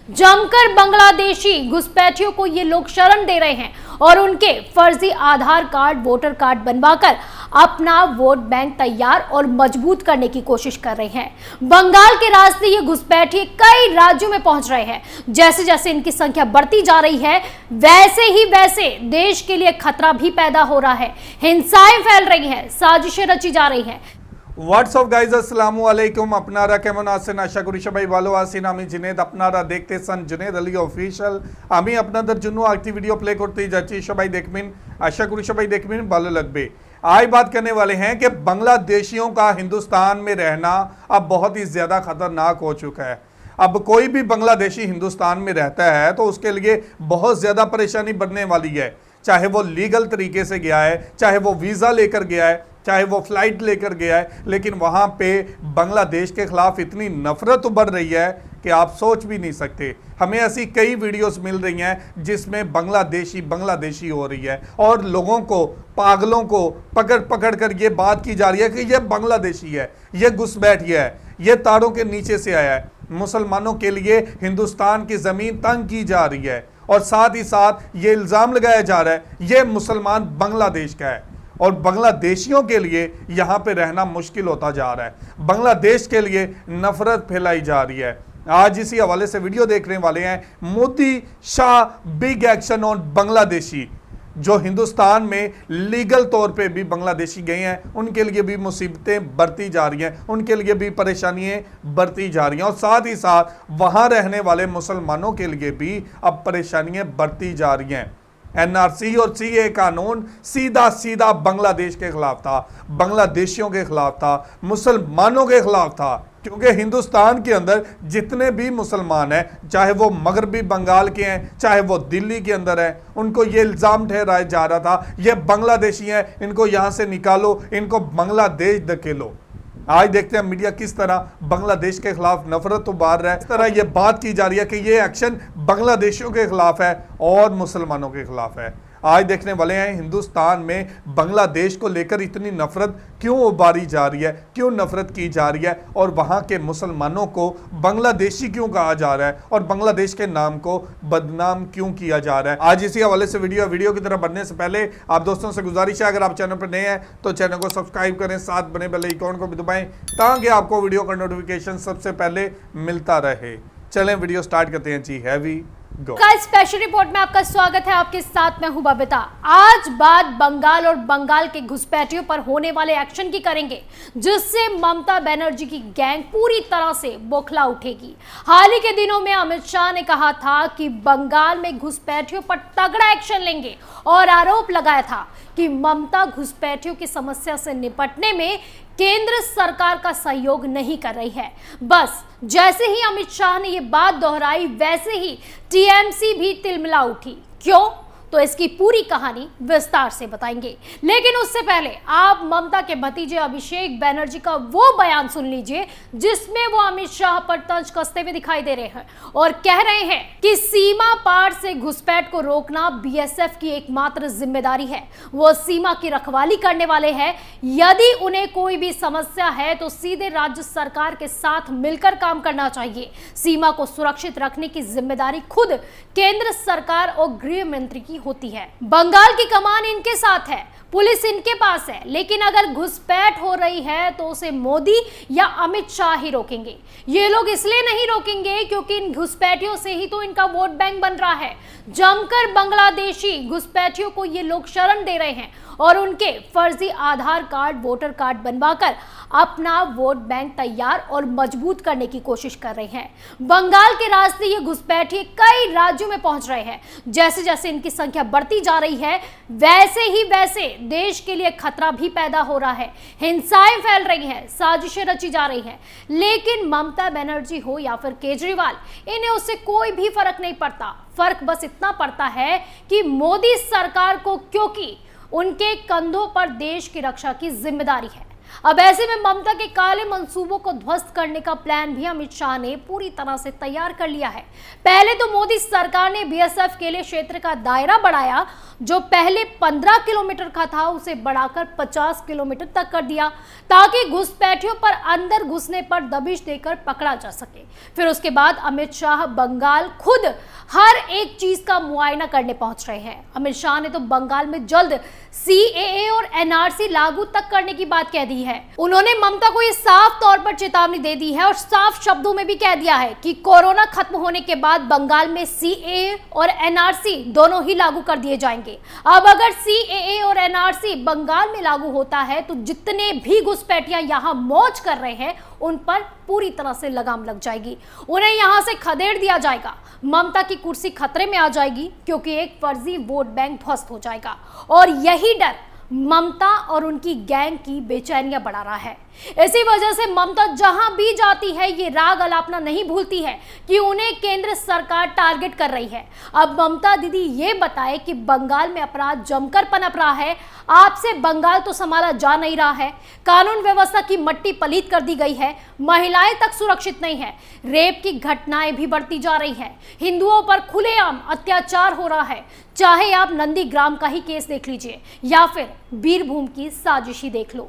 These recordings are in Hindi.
जमकर बांग्लादेशी घुसपैठियों को ये लोग शरण दे रहे हैं और उनके फर्जी आधार कार्ड, वोटर कार्ड बनवाकर अपना वोट बैंक तैयार और मजबूत करने की कोशिश कर रहे हैं। बंगाल के रास्ते ये घुसपैठिए कई राज्यों में पहुंच रहे हैं। जैसे जैसे इनकी संख्या बढ़ती जा रही है, वैसे देश के लिए खतरा भी पैदा हो रहा है। हिंसाएं फैल रही हैं, साजिशें रची जा रही हैं। व्हाट्सअप गाइज अस्सलामु अलैकुम। अपनारा केमन आছেন আশা করি সবাই ভালো আছেন। আমি জুনেদ, আপনারা দেখতেছেন জুনেদ আলী অফিশিয়াল। আমি আপনাদের জন্য একটি ভিডিও প্লে করতেই যাচ্ছি, সবাই দেখবেন, আশা করি সবাই দেখবেন, ভালো লাগবে। आज बात करने वाले हैं कि बांग्लादेशियों का हिंदुस्तान में रहना अब बहुत ही ज़्यादा ख़तरनाक हो चुका है। अब कोई भी बांग्लादेशी हिंदुस्तान में रहता है तो उसके लिए बहुत ज़्यादा परेशानी बढ़ने वाली है, चाहे वो लीगल तरीके से गया है, चाहे वो वीज़ा लेकर गया है, चाहे वो फ्लाइट लेकर गया है, लेकिन वहाँ पे बांग्लादेश के ख़िलाफ़ इतनी नफ़रत उभर रही है कि आप सोच भी नहीं सकते। हमें ऐसी कई वीडियोस मिल रही हैं जिसमें बांग्लादेशी हो रही है और लोगों को, पागलों को पकड़ कर ये बात की जा रही है कि ये बांग्लादेशी है, ये घुसपैठिया है, ये तारों के नीचे से आया है। मुसलमानों के लिए हिंदुस्तान की ज़मीन तंग की जा रही है और साथ ही साथ ये इल्ज़ाम लगाया जा रहा है ये मुसलमान बांग्लादेश का है और बांग्लादेशियों के लिए यहाँ पे रहना मुश्किल होता जा रहा है। बांग्लादेश के लिए नफरत फैलाई जा रही है। आज इसी हवाले से वीडियो देखने वाले हैं, Modi Shah big action on Bangladeshi. जो हिंदुस्तान में लीगल तौर पे भी बांग्लादेशी गए हैं उनके लिए भी मुसीबतें बढ़ती जा रही हैं, उनके लिए भी परेशानियां बढ़ती जा रही हैं और साथ ही साथ वहाँ रहने वाले मुसलमानों के लिए भी अब परेशानियां बढ़ती जा रही हैं। एनआरसी और सीए कानून सीधा बांग्लादेश के खिलाफ था, बांग्लादेशियों के खिलाफ था, मुसलमानों के खिलाफ था, क्योंकि हिंदुस्तान के अंदर जितने भी मुसलमान हैं, चाहे वो मगरबी बंगाल के हैं, चाहे वो दिल्ली के अंदर हैं, उनको ये इल्ज़ाम ठहराया जा रहा था ये बांग्लादेशी हैं, इनको यहाँ से निकालो, इनको बांग्लादेश धकेलो। आज देखते हैं मीडिया किस तरह बांग्लादेश के खिलाफ नफरत उभार रहा है। इस तरह ये बात की जा रही है कि ये एक्शन बांग्लादेशियों के खिलाफ है और मुसलमानों के खिलाफ है। आज देखने वाले हैं हिंदुस्तान में बांग्लादेश को लेकर इतनी नफरत क्यों उभारी जा रही है, क्यों नफरत की जा रही है और वहाँ के मुसलमानों को बांग्लादेशी क्यों कहा जा रहा है और बांग्लादेश के नाम को बदनाम क्यों किया जा रहा है। आज इसी हवाले से वीडियो की तरफ बढ़ने से पहले आप दोस्तों से गुजारिश है, अगर आप चैनल पर नए हैं तो चैनल को सब्सक्राइब करें, साथ बने बेल आइकॉन को भी दबाएं ताकि आपको वीडियो का नोटिफिकेशन सबसे पहले मिलता रहे। चलें वीडियो स्टार्ट करते हैं जी। हैवी स्पेशल रिपोर्ट में आपका स्वागत है, आपके साथ मैं हूं बबीता। आज बात बंगाल और बंगाल के घुसपैठियों पर होने वाले एक्शन की करेंगे, जिससे ममता बनर्जी की गैंग पूरी तरह से बौखला उठेगी। हाल ही के दिनों में अमित शाह ने कहा था कि बंगाल में घुसपैठियों पर तगड़ा एक्शन लेंगे और आरोप लगाया था कि ममता घुसपैठियों की समस्या से निपटने में केंद्र सरकार का सहयोग नहीं कर रही है। बस जैसे ही अमित शाह ने ये बात दोहराई, वैसे ही टीएमसी भी तिलमिला उठी। क्यों? तो इसकी पूरी कहानी विस्तार से बताएंगे, लेकिन उससे पहले आप ममता के भतीजे अभिषेक बनर्जी का वो बयान सुन लीजिए जिसमें वो अमित शाह पर तंज कसते हुए दिखाई दे रहे हैं और कह रहे हैं कि सीमा पार से घुसपैठ को रोकना बीएसएफ की एकमात्र जिम्मेदारी है। वो सीमा की रखवाली करने वाले हैं। यदि उन्हें कोई भी समस्या है तो सीधे राज्य सरकार के साथ मिलकर काम करना चाहिए। सीमा को सुरक्षित रखने की जिम्मेदारी खुद केंद्र सरकार और गृह मंत्री की होती है। बंगाल की कमान इनके साथ है, पुलिस इनके पास है, लेकिन अगर घुसपैठ हो रही है तो उसे मोदी या अमित शाह ही रोकेंगे। ये लोग इसलिए नहीं रोकेंगे क्योंकि इन घुसपैठियों से ही तो इनका वोट बैंक बन रहा है। जमकर बांग्लादेशी घुसपैठियों को ये लोग शरण दे रहे हैं और उनके फर्जी आधार कार्ड, वोटर कार्ड बनवाकर अपना वोट बैंक तैयार और मजबूत करने की कोशिश कर रहे हैं। बंगाल के रास्ते ये घुसपैठिए कई राज्यों में पहुंच रहे हैं। जैसे जैसे इनकी संख्या बढ़ती जा रही है, वैसे देश के लिए खतरा भी पैदा हो रहा है। हिंसाएं फैल रही हैं, साजिशें रची जा रही हैं, लेकिन ममता बनर्जी हो या फिर केजरीवाल, इन्हें उससे कोई भी फर्क नहीं पड़ता। फर्क बस इतना पड़ता है कि मोदी सरकार को, क्योंकि उनके कंधों पर देश की रक्षा की जिम्मेदारी है। अब ऐसे में ममता के काले मंसूबों को ध्वस्त करने का प्लान भी अमित शाह ने पूरी तरह से तैयार कर लिया है। पहले तो मोदी सरकार ने बीएसएफ के लिए क्षेत्र का दायरा बढ़ाया, जो पहले 15 किलोमीटर का था उसे बढ़ाकर 50 किलोमीटर तक कर दिया, ताकि घुसपैठियों पर अंदर घुसने पर दबिश देकर पकड़ा जा सके। फिर उसके बाद अमित शाह बंगाल खुद हर एक चीज का मुआयना करने पहुंच रहे हैं। अमित शाह ने तो बंगाल में जल्द सीएए और एनआरसी लागू तक करने की बात कह दी है। उन्होंने ममता को ये साफ तौर पर चेतावनी दे दी है और साफ शब्दों में भी कह दिया है कि कोरोना खत्म होने के बाद बंगाल में सीएए और एनआरसी दोनों ही लागू कर दिए जाएंगे। अब अगर सीएए और एनआरसी बंगाल में लागू होता है तो जितने भी घुसपैठियां यहां मौज कर रहे हैं उन पर पूरी तरह से लगाम लग जाएगी, उन्हें यहां से खदेड़ दिया जाएगा। ममता की कुर्सी खतरे में आ जाएगी क्योंकि एक फर्जी वोट बैंक ध्वस्त हो जाएगा और यही डर ममता और उनकी गैंग की बेचैनियां बढ़ा रहा है। इसी वजह से ममता जहां भी जाती है ये राग अलापना नहीं भूलती है कि उन्हें केंद्र सरकार टारगेट कर रही है। अब ममता दीदी ये बताए कि बंगाल में अपराध जमकर पनप रहा है, आपसे बंगाल तो संभाला जा नहीं रहा है, कानून व्यवस्था की मट्टी पलीत कर दी गई है, महिलाएं तक सुरक्षित नहीं है, रेप की घटनाएं भी बढ़ती जा रही हैं, हिंदुओं पर खुलेआम अत्याचार हो रहा है, चाहे आप नंदीग्राम का ही केस देख लीजिए या फिर बीरभूम की साजिश ही देख लो।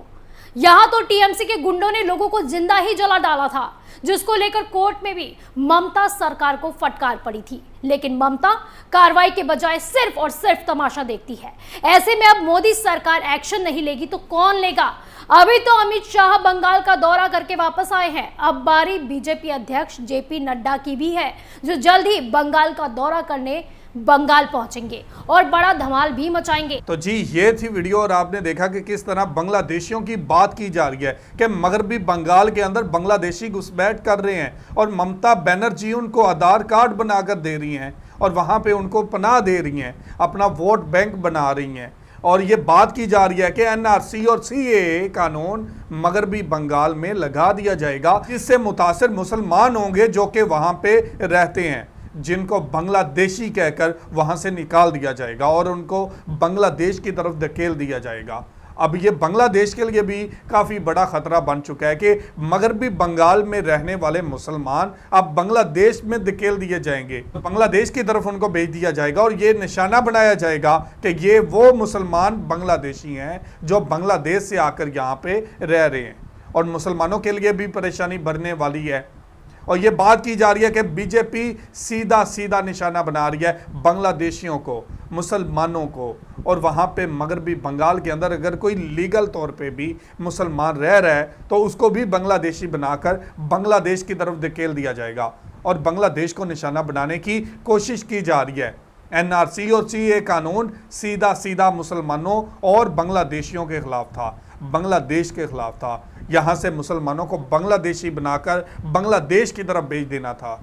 यहां तो टीएमसी के गुंडों ने लोगों को जिंदा ही जला डाला था, जिसको लेकर कोर्ट में भी ममता सरकार को फटकार पड़ी थी, लेकिन ममता कार्रवाई के बजाय सिर्फ और सिर्फ तमाशा देखती है। ऐसे में अब मोदी सरकार एक्शन नहीं लेगी तो कौन लेगा? अभी तो अमित शाह बंगाल का दौरा करके वापस आए हैं, अब बारी बीजेपी अध्यक्ष जेपी नड्डा की भी है, जो जल्द ही बंगाल का दौरा करने बंगाल पहुंचेंगे और बड़ा धमाल भी मचाएंगे। तो जी ये थी वीडियो और आपने देखा कि किस तरह बांग्लादेशियों की बात की जा रही है कि मगरबी बंगाल के अंदर बांग्लादेशी घुसपैठ कर रहे हैं और ममता बनर्जी उनको आधार कार्ड बनाकर दे रही हैं और वहां पे उनको पनाह दे रही हैं, अपना वोट बैंक बना रही हैं। और ये बात की जा रही है कि एनआरसी और सीएए कानून मगरबी बंगाल में लगा दिया जाएगा, जिससे मुतासिर मुसलमान होंगे जो कि वहां पे रहते हैं, जिनको बांग्लादेशी कहकर वहां से निकाल दिया जाएगा और उनको बांग्लादेश की तरफ धकेल दिया जाएगा। अब ये बांग्लादेश के लिए भी काफ़ी बड़ा खतरा बन चुका है कि मगरबी बंगाल में रहने वाले मुसलमान अब बांग्लादेश में धकेल दिए जाएंगे, बांग्लादेश की तरफ उनको भेज दिया जाएगा और ये निशाना बनाया जाएगा कि ये वो मुसलमान बांग्लादेशी हैं जो बांग्लादेश से आकर यहाँ पे रह रहे हैं और मुसलमानों के लिए भी परेशानी बढ़ने वाली है। और ये बात की जा रही है कि बीजेपी सीधा सीधा निशाना बना रही है बांग्लादेशियों को, मुसलमानों को, और वहाँ पे मगरबी बंगाल के अंदर अगर कोई लीगल तौर पे भी मुसलमान रह रहा है तो उसको भी बांग्लादेशी बनाकर बांग्लादेश की तरफ धकेल दिया जाएगा और बांग्लादेश को निशाना बनाने की कोशिश की जा रही है। एनआरसी और सीए कानून सीधा सीधा मुसलमानों और बांग्लादेशियों के खिलाफ था, बांग्लादेश के खिलाफ था। यहाँ से मुसलमानों को बांग्लादेशी बनाकर बांग्लादेश की तरफ भेज देना था।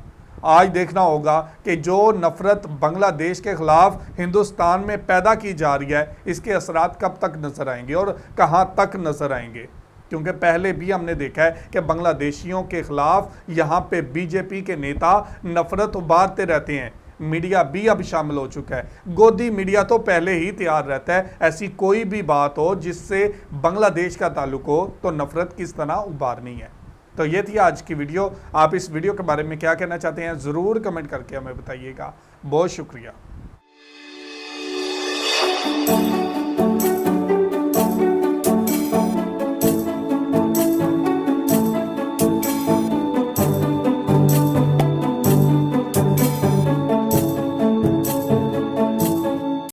आज देखना होगा कि जो नफरत बांग्लादेश के खिलाफ हिंदुस्तान में पैदा की जा रही है, इसके असरात कब तक नजर आएंगे और कहाँ तक नजर आएंगे, क्योंकि पहले भी हमने देखा है कि बांग्लादेशियों के खिलाफ यहाँ पे बीजेपी के नेता नफरत उभारते रहते हैं। मीडिया भी अब शामिल हो चुका है, गोदी मीडिया तो पहले ही तैयार रहता है, ऐसी कोई भी बात हो जिससे बांग्लादेश का ताल्लुक हो तो नफरत किस तरह उभारनी है। तो ये थी आज की वीडियो। आप इस वीडियो के बारे में क्या कहना चाहते हैं ज़रूर कमेंट करके हमें बताइएगा। बहुत शुक्रिया।